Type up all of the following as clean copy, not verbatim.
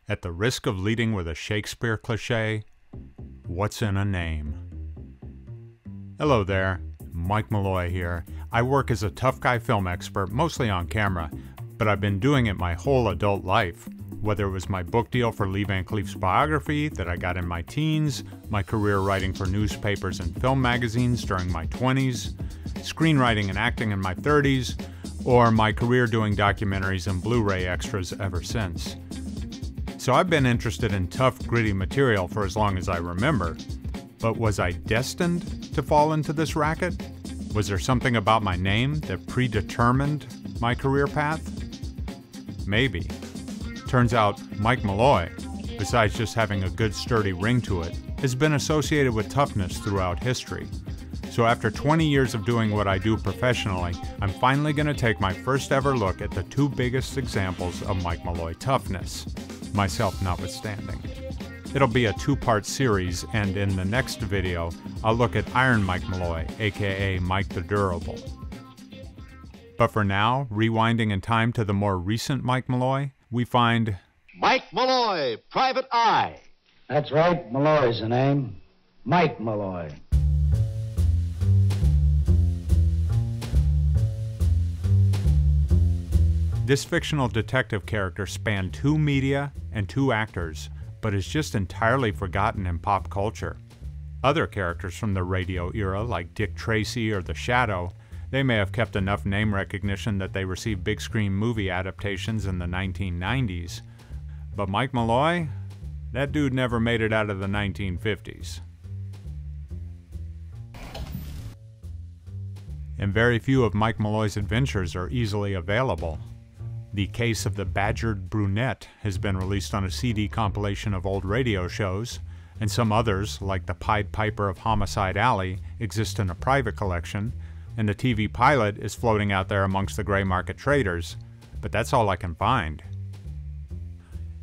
At the risk of leading with a Shakespeare cliché, what's in a name? Hello there, Mike Malloy here. I work as a tough guy film expert, mostly on camera, but I've been doing it my whole adult life. Whether it was my book deal for Lee Van Cleef's biography that I got in my teens, my career writing for newspapers and film magazines during my 20s, screenwriting and acting in my 30s, or my career doing documentaries and Blu-ray extras ever since. So I've been interested in tough, gritty material for as long as I remember. But was I destined to fall into this racket? Was there something about my name that predetermined my career path? Maybe. Turns out Mike Malloy, besides just having a good sturdy ring to it, has been associated with toughness throughout history. So after 20 years of doing what I do professionally, I'm finally going to take my first ever look at the two biggest examples of Mike Malloy toughness, myself notwithstanding. It'll be a two-part series, and in the next video, I'll look at Iron Mike Malloy, aka Mike the Durable. But for now, rewinding in time to the more recent Mike Malloy, we find Mike Malloy, Private Eye. That's right, Malloy's the name. Mike Malloy. This fictional detective character spanned two media and two actors, but is just entirely forgotten in pop culture. Other characters from the radio era, like Dick Tracy or The Shadow, they may have kept enough name recognition that they received big screen movie adaptations in the 1990s. But Mike Malloy? That dude never made it out of the 1950s. And very few of Mike Malloy's adventures are easily available. The Case of the Badgered Brunette has been released on a CD compilation of old radio shows, and some others, like The Pied Piper of Homicide Alley, exist in a private collection, and the TV pilot is floating out there amongst the gray market traders, but that's all I can find.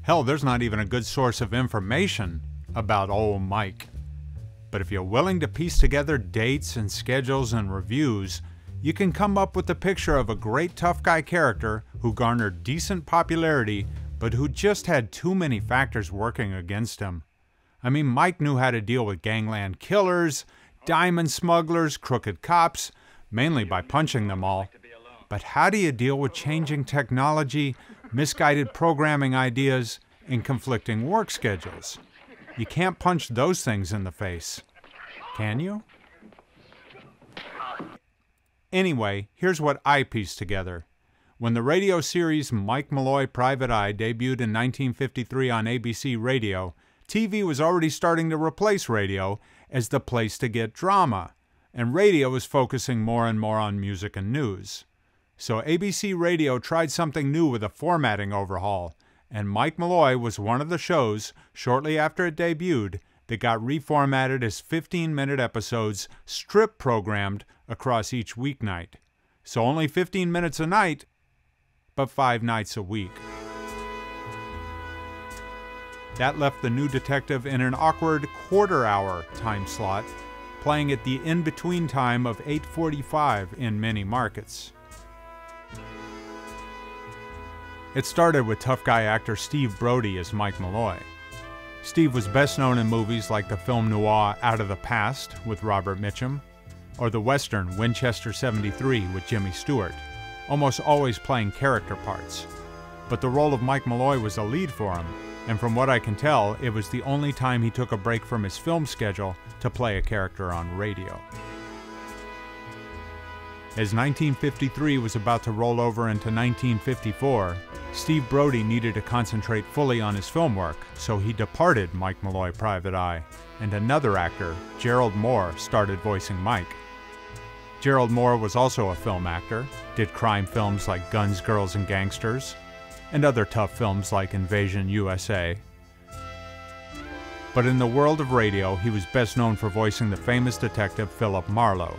Hell, there's not even a good source of information about old Mike. But if you're willing to piece together dates and schedules and reviews, you can come up with the picture of a great tough guy character who garnered decent popularity, but who just had too many factors working against him. I mean, Mike knew how to deal with gangland killers, diamond smugglers, crooked cops, mainly by punching them all. But how do you deal with changing technology, misguided programming ideas, and conflicting work schedules? You can't punch those things in the face, can you? Anyway, here's what I pieced together. When the radio series Mike Malloy Private Eye debuted in 1953 on ABC Radio, TV was already starting to replace radio as the place to get drama, and radio was focusing more and more on music and news. So ABC Radio tried something new with a formatting overhaul, and Mike Malloy was one of the shows, shortly after it debuted, that got reformatted as 15-minute episodes strip-programmed across each weeknight. So only 15 minutes a night, but 5 nights a week. That left the new detective in an awkward quarter-hour time slot, playing at the in-between time of 8:45 in many markets. It started with tough guy actor Steve Brodie as Mike Malloy. Steve was best known in movies like the film noir Out of the Past with Robert Mitchum, or the western Winchester 73 with Jimmy Stewart, almost always playing character parts. But the role of Mike Malloy was a lead for him, and from what I can tell, it was the only time he took a break from his film schedule to play a character on radio. As 1953 was about to roll over into 1954, Steve Brodie needed to concentrate fully on his film work, so he departed Mike Malloy Private Eye, and another actor, Gerald Mohr, started voicing Mike. Gerald Mohr was also a film actor, did crime films like Guns, Girls, and Gangsters, and other tough films like Invasion USA. But in the world of radio, he was best known for voicing the famous detective Philip Marlowe.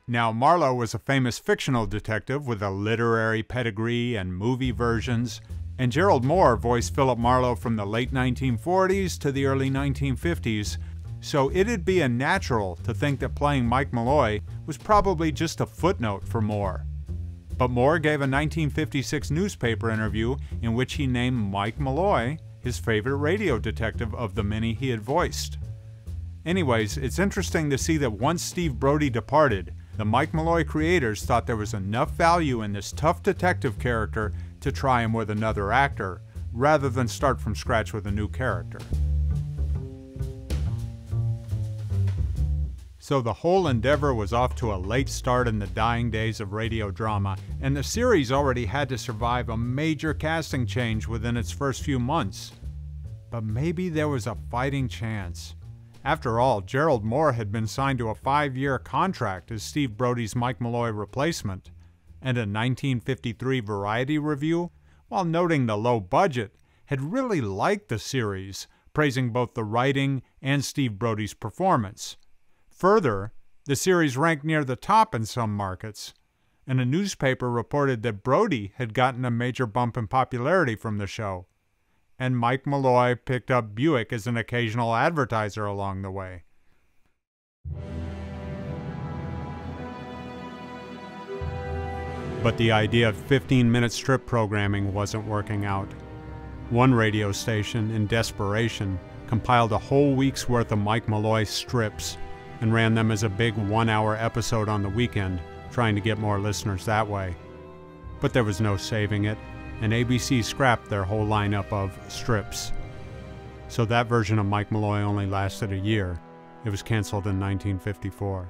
Now, Marlowe was a famous fictional detective with a literary pedigree and movie versions, and Gerald Mohr voiced Philip Marlowe from the late 1940s to the early 1950s, so it'd be a natural to think that playing Mike Malloy was probably just a footnote for Mohr. But Mohr gave a 1956 newspaper interview in which he named Mike Malloy his favorite radio detective of the many he had voiced. Anyways, it's interesting to see that once Steve Brodie departed, the Mike Malloy creators thought there was enough value in this tough detective character to try him with another actor, rather than start from scratch with a new character. So the whole endeavor was off to a late start in the dying days of radio drama, and the series already had to survive a major casting change within its first few months. But maybe there was a fighting chance. After all, Gerald Mohr had been signed to a 5-year contract as Steve Brodie's Mike Malloy replacement, and a 1953 Variety review, while noting the low budget, had really liked the series, praising both the writing and Steve Brodie's performance. Further, the series ranked near the top in some markets, and a newspaper reported that Brodie had gotten a major bump in popularity from the show, and Mike Malloy picked up Buick as an occasional advertiser along the way. But the idea of 15-minute strip programming wasn't working out. One radio station, in desperation, compiled a whole week's worth of Mike Malloy strips and ran them as a big 1-hour episode on the weekend, trying to get more listeners that way. But there was no saving it, and ABC scrapped their whole lineup of strips. So that version of Mike Malloy only lasted a year. It was canceled in 1954.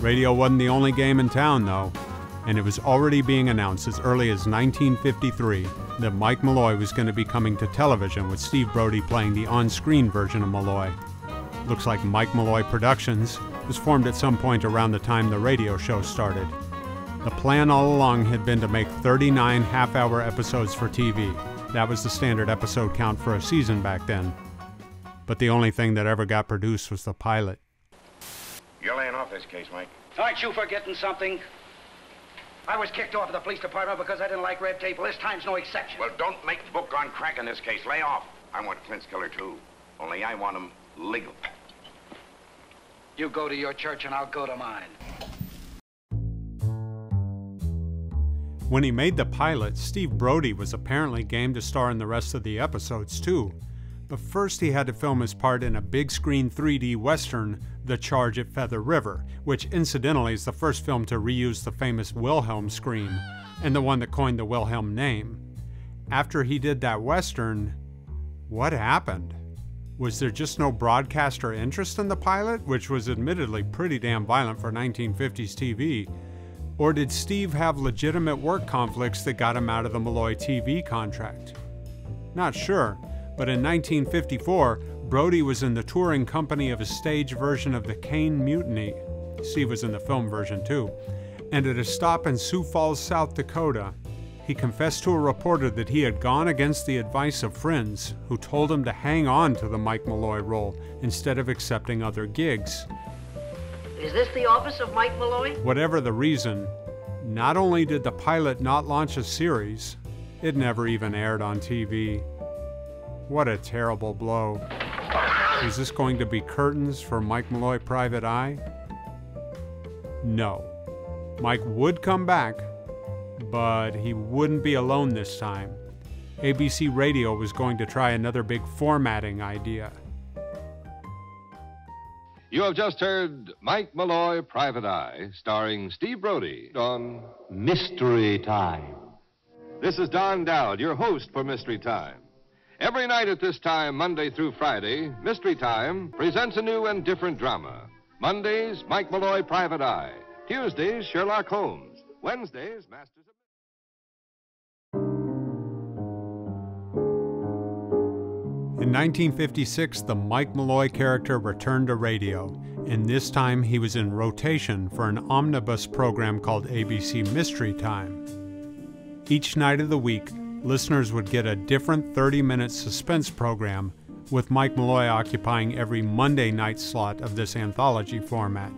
Radio wasn't the only game in town, though, and it was already being announced as early as 1953 that Mike Malloy was going to be coming to television, with Steve Brodie playing the on-screen version of Malloy. Looks like Mike Malloy Productions was formed at some point around the time the radio show started. The plan all along had been to make 39 half-hour episodes for TV. That was the standard episode count for a season back then. But the only thing that ever got produced was the pilot. You're laying off this case, Mike. Aren't you forgetting something? I was kicked off of the police department because I didn't like red tape. Well, this time's no exception. Well, don't make the book on crack in this case. Lay off. I want Clint's killer, too. Only I want him legal. You go to your church and I'll go to mine. When he made the pilot, Steve Brodie was apparently game to star in the rest of the episodes, too. But first he had to film his part in a big-screen 3D Western, The Charge at Feather River, which incidentally is the first film to reuse the famous Wilhelm scream, and the one that coined the Wilhelm name. After he did that Western, what happened? Was there just no broadcaster interest in the pilot, which was admittedly pretty damn violent for 1950s TV? Or did Steve have legitimate work conflicts that got him out of the Malloy TV contract? Not sure. But in 1954, Brodie was in the touring company of a stage version of the Caine Mutiny. Steve was in the film version too. And at a stop in Sioux Falls, South Dakota, he confessed to a reporter that he had gone against the advice of friends who told him to hang on to the Mike Malloy role instead of accepting other gigs. Is this the office of Mike Malloy? Whatever the reason, not only did the pilot not launch a series, it never even aired on TV. What a terrible blow. Was this going to be curtains for Mike Malloy Private Eye? No. Mike would come back, but he wouldn't be alone this time. ABC Radio was going to try another big formatting idea. You have just heard Mike Malloy Private Eye, starring Steve Brodie on Mystery Time. This is Don Dowd, your host for Mystery Time. Every night at this time, Monday through Friday, Mystery Time presents a new and different drama. Mondays, Mike Malloy Private Eye. Tuesdays, Sherlock Holmes. Wednesdays, Masters of... In 1956, the Mike Malloy character returned to radio, and this time he was in rotation for an omnibus program called ABC Mystery Time. Each night of the week, listeners would get a different 30-minute suspense program, with Mike Malloy occupying every Monday night slot of this anthology format.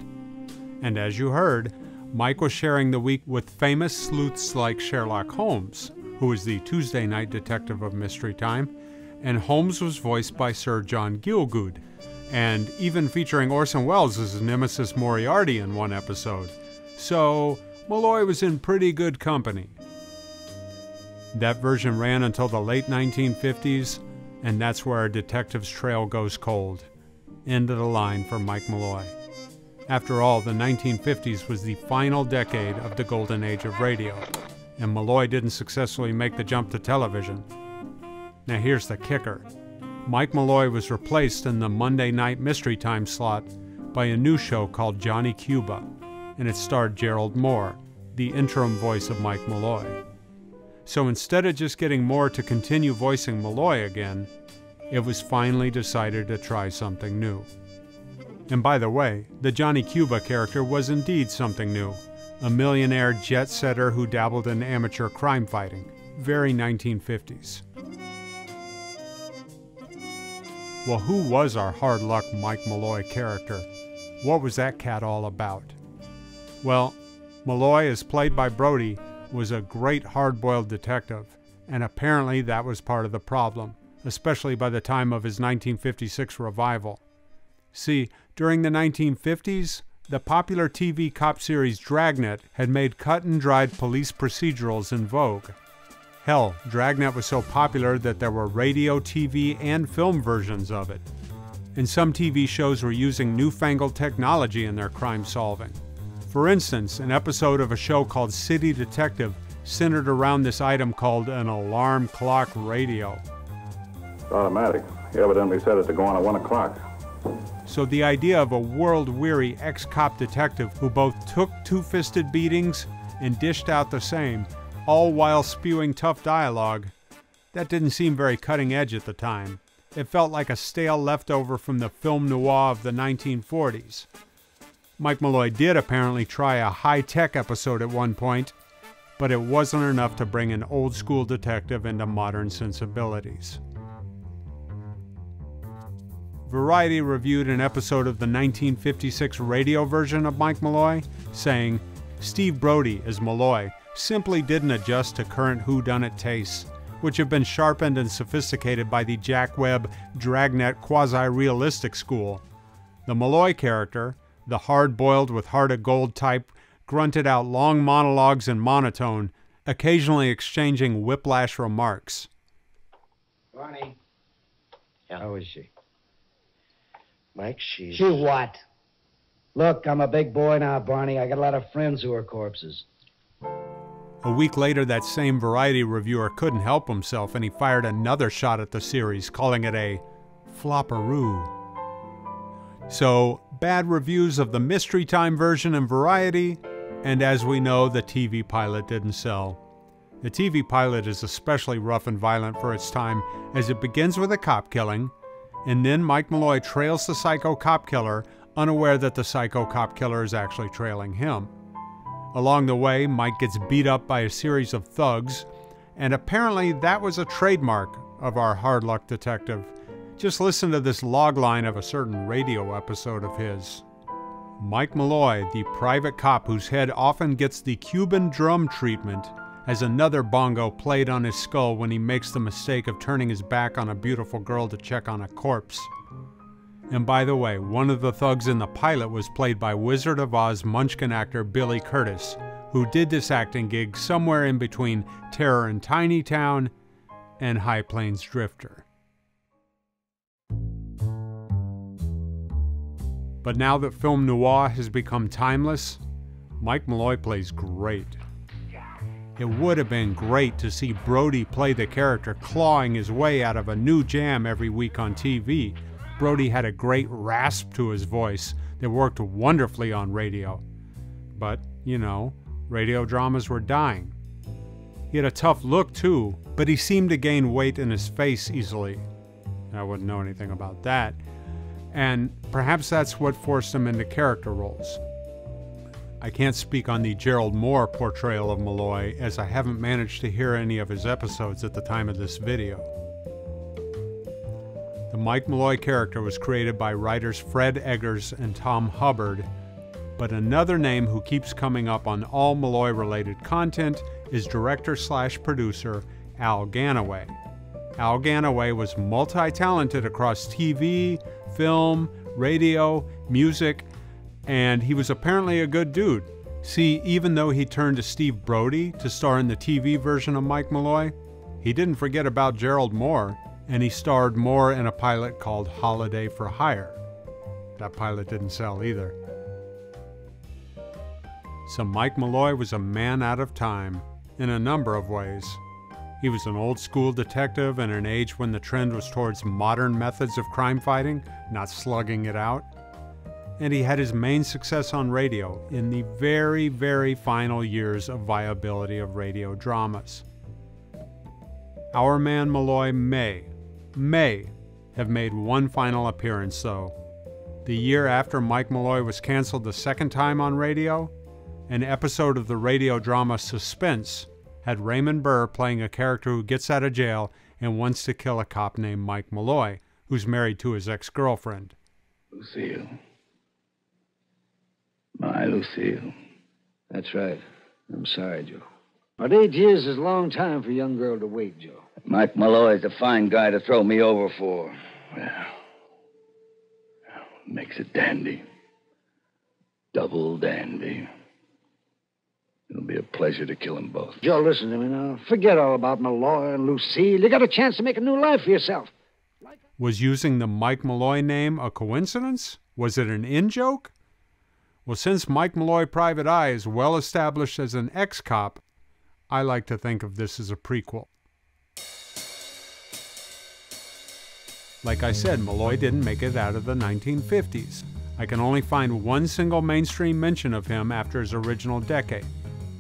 And as you heard, Mike was sharing the week with famous sleuths like Sherlock Holmes, who was the Tuesday night detective of Mystery Time, and Holmes was voiced by Sir John Gielgud, and even featuring Orson Welles as Nemesis Moriarty in one episode. So Malloy was in pretty good company. That version ran until the late 1950s, and that's where our detective's trail goes cold. End of the line for Mike Malloy. After all, the 1950s was the final decade of the golden age of radio, and Malloy didn't successfully make the jump to television. Now here's the kicker. Mike Malloy was replaced in the Monday night Mystery Time slot by a new show called Johnny Cuba, and it starred Gerald Mohr, the interim voice of Mike Malloy. So instead of just getting Mohr to continue voicing Malloy again, it was finally decided to try something new. And by the way, the Johnny Cuba character was indeed something new, a millionaire jet-setter who dabbled in amateur crime fighting. Very 1950s. Well, who was our hard-luck Mike Malloy character? What was that cat all about? Well, Malloy, as played by Brodie, was a great hard-boiled detective, and apparently that was part of the problem, especially by the time of his 1956 revival. See, during the 1950s, the popular TV cop series Dragnet had made cut-and-dried police procedurals in vogue. Hell, Dragnet was so popular that there were radio, TV, and film versions of it. And some TV shows were using newfangled technology in their crime solving. For instance, an episode of a show called City Detective centered around this item called an alarm clock radio. It's automatic. He evidently set it to go on at 1 o'clock. So the idea of a world-weary ex-cop detective who both took two-fisted beatings and dished out the same, all while spewing tough dialogue, that didn't seem very cutting edge at the time. It felt like a stale leftover from the film noir of the 1940s. Mike Malloy did apparently try a high-tech episode at one point, but it wasn't enough to bring an old-school detective into modern sensibilities. Variety reviewed an episode of the 1956 radio version of Mike Malloy, saying, Steve Brodie as Malloy simply didn't adjust to current whodunit tastes, which have been sharpened and sophisticated by the Jack Webb Dragnet quasi-realistic school. The Malloy character, the hard-boiled with heart of gold type, grunted out long monologues in monotone, occasionally exchanging whiplash remarks. Barney. Yeah. How is she? Mike, she's... She what? Look, I'm a big boy now, Barney. I got a lot of friends who are corpses. A week later, that same Variety reviewer couldn't help himself, and he fired another shot at the series, calling it a flopperoo. So, bad reviews of the Mystery Time version in Variety, and as we know, the TV pilot didn't sell. The TV pilot is especially rough and violent for its time, as it begins with a cop killing, and then Mike Malloy trails the psycho cop killer, unaware that the psycho cop killer is actually trailing him. Along the way, Mike gets beat up by a series of thugs, and apparently that was a trademark of our hard luck detective. Just listen to this logline of a certain radio episode of his. Mike Malloy, the private cop whose head often gets the Cuban drum treatment, has another bongo played on his skull when he makes the mistake of turning his back on a beautiful girl to check on a corpse. And by the way, one of the thugs in the pilot was played by Wizard of Oz Munchkin actor Billy Curtis, who did this acting gig somewhere in between Terror in Tiny Town and High Plains Drifter. But now that film noir has become timeless, Mike Malloy plays great. It would have been great to see Brodie play the character clawing his way out of a new jam every week on TV. Brodie had a great rasp to his voice that worked wonderfully on radio. But, you know, radio dramas were dying. He had a tough look too, but he seemed to gain weight in his face easily. I wouldn't know anything about that. And perhaps that's what forced him into character roles. I can't speak on the Gerald Mohr portrayal of Malloy, as I haven't managed to hear any of his episodes at the time of this video. The Mike Malloy character was created by writers Fred Eggers and Tom Hubbard, but another name who keeps coming up on all Malloy-related content is director/producer Al Ganaway. Al Ganaway was multi-talented across TV, film, radio, music, and he was apparently a good dude. See, even though he turned to Steve Brodie to star in the TV version of Mike Malloy, he didn't forget about Gerald Mohr, and he starred Mohr in a pilot called Holiday for Hire. That pilot didn't sell either. So Mike Malloy was a man out of time in a number of ways. He was an old-school detective in an age when the trend was towards modern methods of crime fighting, not slugging it out. And he had his main success on radio in the very, very final years of viability of radio dramas. Our man Malloy may have made one final appearance, though. The year after Mike Malloy was canceled the second time on radio, an episode of the radio drama Suspense had Raymond Burr playing a character who gets out of jail and wants to kill a cop named Mike Malloy, who's married to his ex-girlfriend. Lucille. My Lucille. That's right. I'm sorry, Joe. But 8 years is a long time for a young girl to wait, Joe. Mike Malloy's a fine guy to throw me over for. Well, makes it dandy. Double dandy. It'll be a pleasure to kill them both. Joe, listen to me now. Forget all about Malloy and Lucille. You got a chance to make a new life for yourself. Was using the Mike Malloy name a coincidence? Was it an in-joke? Well, since Mike Malloy Private Eye is well established as an ex-cop, I like to think of this as a prequel. Like I said, Malloy didn't make it out of the 1950s. I can only find one single mainstream mention of him after his original decade.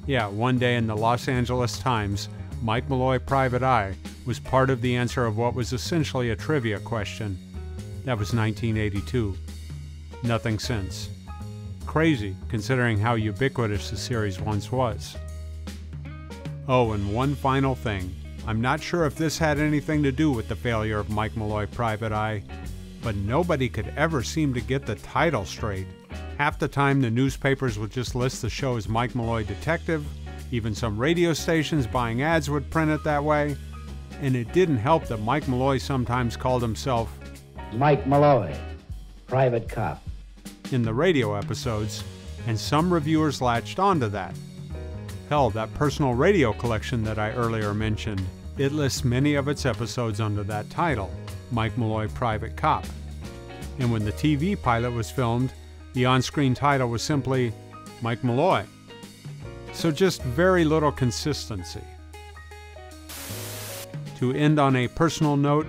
Yeah, one day in the Los Angeles Times, Mike Malloy Private Eye was part of the answer of what was essentially a trivia question. That was 1982. Nothing since. Crazy, considering how ubiquitous the series once was. Oh, and one final thing. I'm not sure if this had anything to do with the failure of Mike Malloy Private Eye, but nobody could ever seem to get the title straight. Half the time the newspapers would just list the show as Mike Malloy Detective, even some radio stations buying ads would print it that way, and it didn't help that Mike Malloy sometimes called himself Mike Malloy, Private Cop in the radio episodes, and some reviewers latched onto that. Hell, that personal radio collection that I earlier mentioned, it lists many of its episodes under that title, Mike Malloy Private Cop. And when the TV pilot was filmed, the on-screen title was simply Mike Malloy. So just very little consistency. To end on a personal note,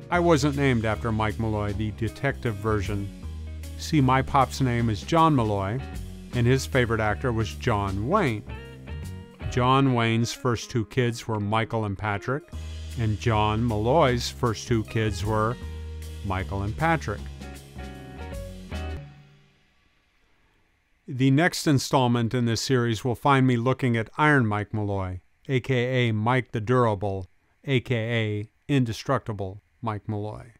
I wasn't named after Mike Malloy, the detective version. See, my pop's name is John Malloy, and his favorite actor was John Wayne. John Wayne's first two kids were Michael and Patrick, and John Malloy's first two kids were Michael and Patrick. The next installment in this series will find me looking at Iron Mike Malloy, aka Mike the Durable, aka Indestructible Mike Malloy.